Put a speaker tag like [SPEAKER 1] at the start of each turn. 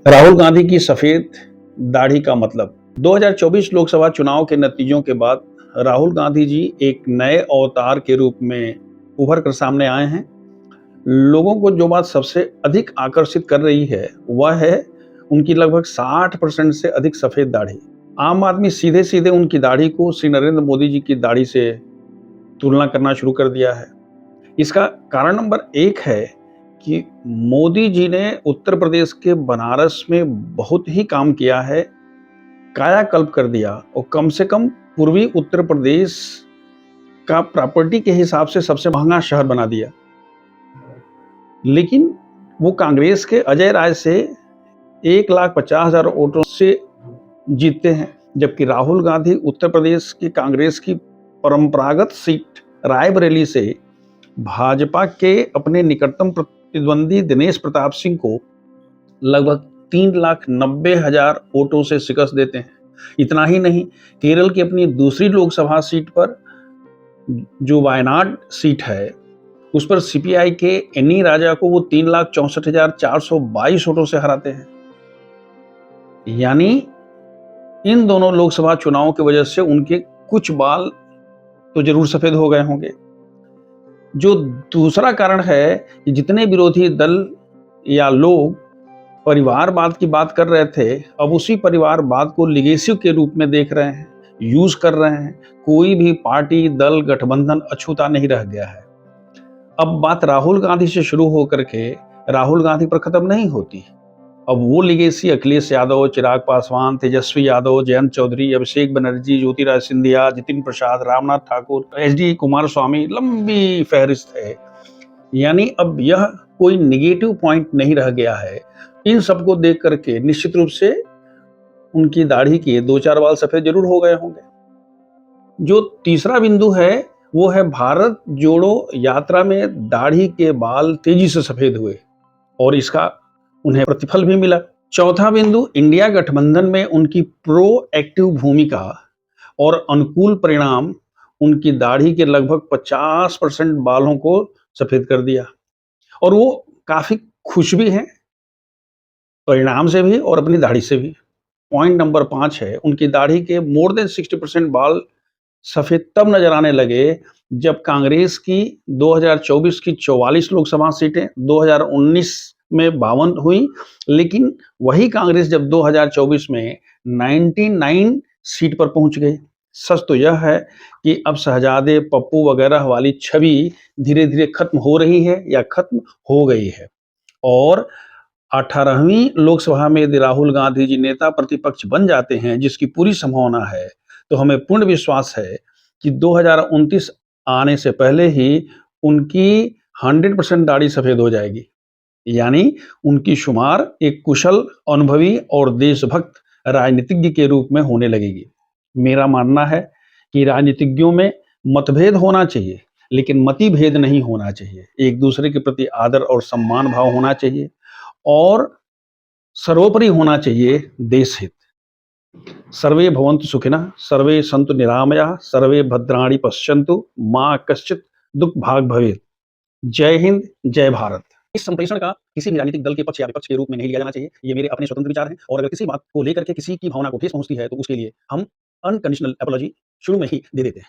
[SPEAKER 1] राहुल गांधी की सफेद दाढ़ी का मतलब 2024 लोकसभा चुनाव के नतीजों के बाद राहुल गांधी जी एक नए अवतार के रूप में उभर कर सामने आए हैं। लोगों को जो बात सबसे अधिक आकर्षित कर रही है वह है उनकी लगभग 60% से अधिक सफेद दाढ़ी। आम आदमी सीधे सीधे उनकी दाढ़ी को श्री नरेंद्र मोदी जी की दाढ़ी से तुलना करना शुरू कर दिया है। इसका कारण नंबर एक है कि मोदी जी ने उत्तर प्रदेश के बनारस में बहुत ही काम किया है, कायाकल्प कर दिया और कम से कम पूर्वी उत्तर प्रदेश का प्रॉपर्टी के हिसाब से सबसे महंगा शहर बना दिया। लेकिन वो कांग्रेस के अजय राय से 1,50,000 वोटों से जीतते हैं, जबकि राहुल गांधी उत्तर प्रदेश की कांग्रेस की परंपरागत सीट रायबरेली से भाजपा के अपने निकटतम प्रतिद्वंदी दिनेश प्रताप सिंह को लगभग 3,90,000 वोटों से शिकस्त देते हैं। इतना ही नहीं, केरल की अपनी दूसरी लोकसभा सीट पर जो वायनाड सीट है उस पर सीपीआई के एनी राजा को वो 3,64,422 वोटों से हराते हैं। यानी इन दोनों लोकसभा चुनावों की वजह से उनके कुछ बाल तो जरूर सफेद हो गए होंगे। जो दूसरा कारण है कि जितने विरोधी दल या लोग परिवारवाद की बात कर रहे थे, अब उसी परिवारवाद को लिगेसी के रूप में देख रहे हैं, यूज कर रहे हैं। कोई भी पार्टी, दल, गठबंधन अछूता नहीं रह गया है। अब बात राहुल गांधी से शुरू होकर के राहुल गांधी पर खत्म नहीं होती। अब वो लिगेसी अखिलेश यादव, चिराग पासवान, तेजस्वी यादव, जयंत चौधरी, अभिषेक बनर्जी, ज्योतिराज सिंधिया, जितिन प्रसाद, रामनाथ ठाकुर, एचडी कुमारस्वामी, लंबी फहरिस्त है। यानी अब यह कोई निगेटिव पॉइंट नहीं रह गया है। इन सबको देख करके निश्चित रूप से उनकी दाढ़ी के 2-4 बाल सफेद जरूर हो गए होंगे। जो तीसरा बिंदु है वो है भारत जोड़ो यात्रा में दाढ़ी के बाल तेजी से सफेद हुए और इसका उन्हें प्रतिफल भी मिला। चौथा बिंदु, इंडिया गठबंधन में उनकी प्रो एक्टिव भूमिका और अनुकूल परिणाम उनकी दाढ़ी के लगभग 50% बालों को सफेद कर दिया और वो काफी खुश भी हैं परिणाम से भी और अपनी दाढ़ी से भी। पॉइंट नंबर 5 है, उनकी दाढ़ी के मोर देन 60% बाल सफेद तब नजर आने लगे जब कांग्रेस की 2024 की 44 लोकसभा सीटें 2019 में 52 हुई, लेकिन वही कांग्रेस जब 2024 में 99 सीट पर पहुंच गई। सच तो यह है कि अब शहजादे, पप्पू वगैरह वाली छवि धीरे धीरे खत्म हो रही है या खत्म हो गई है और 18वीं लोकसभा में यदि राहुल गांधी जी नेता प्रतिपक्ष बन जाते हैं, जिसकी पूरी संभावना है, तो हमें पूर्ण विश्वास है कि 2029 आने से पहले ही उनकी 100% दाढ़ी सफेद हो जाएगी। यानी उनकी शुमार एक कुशल, अनुभवी और देशभक्त राजनीतिज्ञ के रूप में होने लगेगी। मेरा मानना है कि राजनीतिज्ञों में मतभेद होना चाहिए, लेकिन मतिभेद नहीं होना चाहिए। एक दूसरे के प्रति आदर और सम्मान भाव होना चाहिए और सर्वोपरि होना चाहिए देश हित। सर्वे भवन्तु सुखिनः, सर्वे सन्तु निरामयाः, सर्वे भद्राणि पश्यन्तु, मां कश्चित् दुख भाग भवेत्। जय हिंद, जय भारत। इस संप्रेषण का किसी भी राजनीतिक दल के पक्ष या विपक्ष के रूप में नहीं लिया जाना चाहिए। ये मेरे अपने स्वतंत्र विचार हैं और अगर किसी बात को लेकर के किसी की भावना को ठेस पहुंचती है तो उसके लिए हम अनकंडीशनल अपॉलॉजी शुरू में ही दे देते हैं।